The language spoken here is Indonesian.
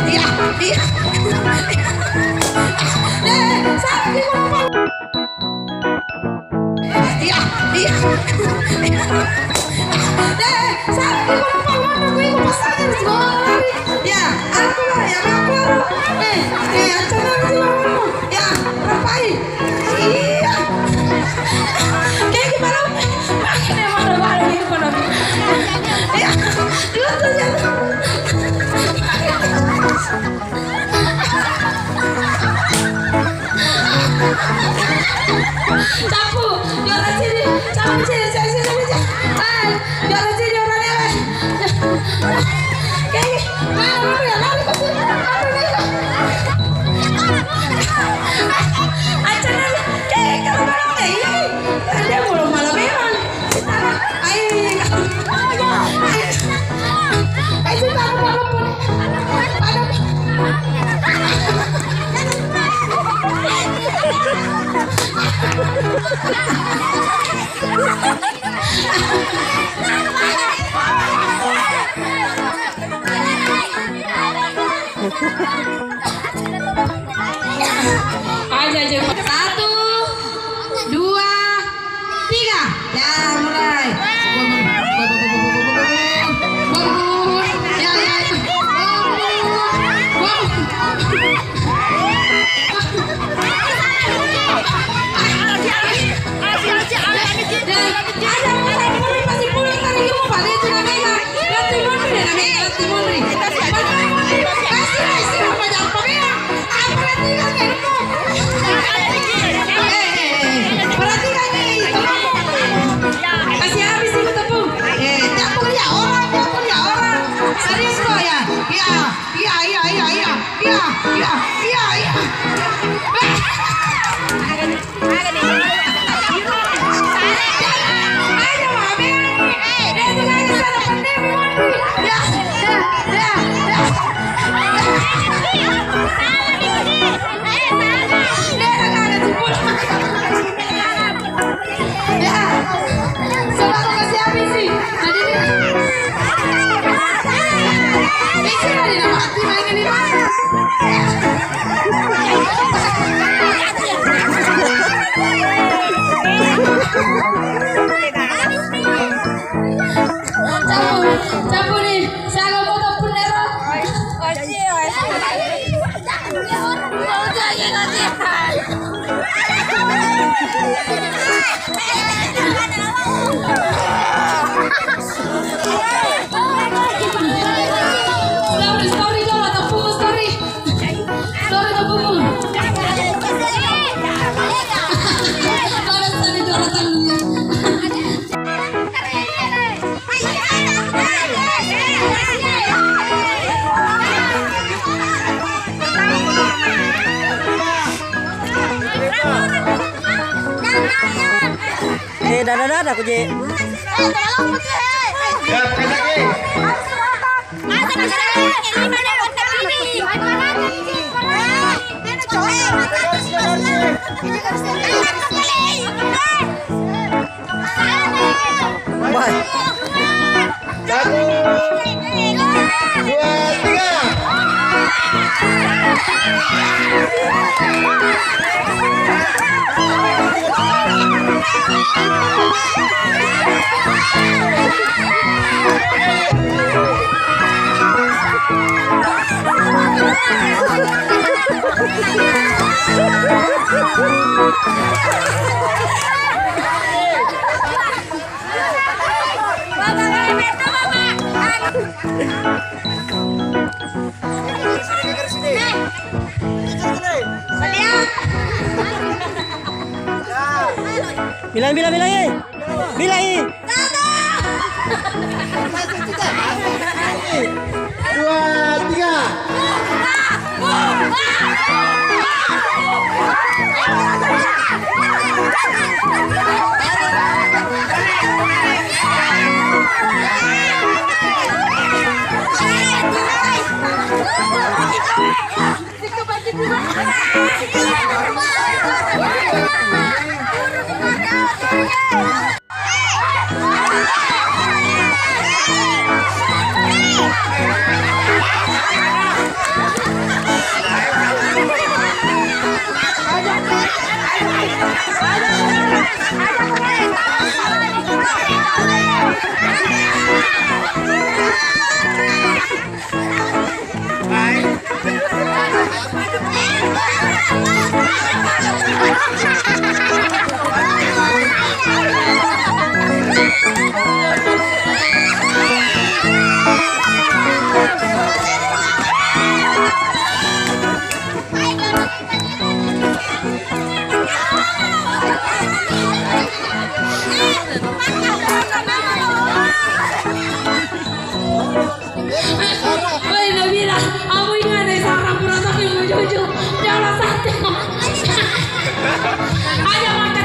iya, iya. Sakit kalau iya, iya. Sakit kalau pahlawan aku ikut pasangan sekolah. Ya, aku lah yang aku. Acara sih mamamu. Ya, ngapain? Iya. Kayak gimana? Makin emang udah balik itu pada. Ya, dua tuh ya. Capu, juara sini, capu sini, sini, juara sini orangnya. Kayak lari ya, lari ke sini, lari nih. Acara kayak kalau malam ini, dia belum malam memang. Ayo, ayo taruh malam pun. Aja 1, 2, 3 ya mulai capu nih, saya mau ke Punero. Story dong, atau buku story atau buku. Balas tadi juara tangannya. Dadah aku je. Ya, lagi. Bye. 1, 2, 3. Bilang ye. Bilang ye. 2, 3. Itu bagi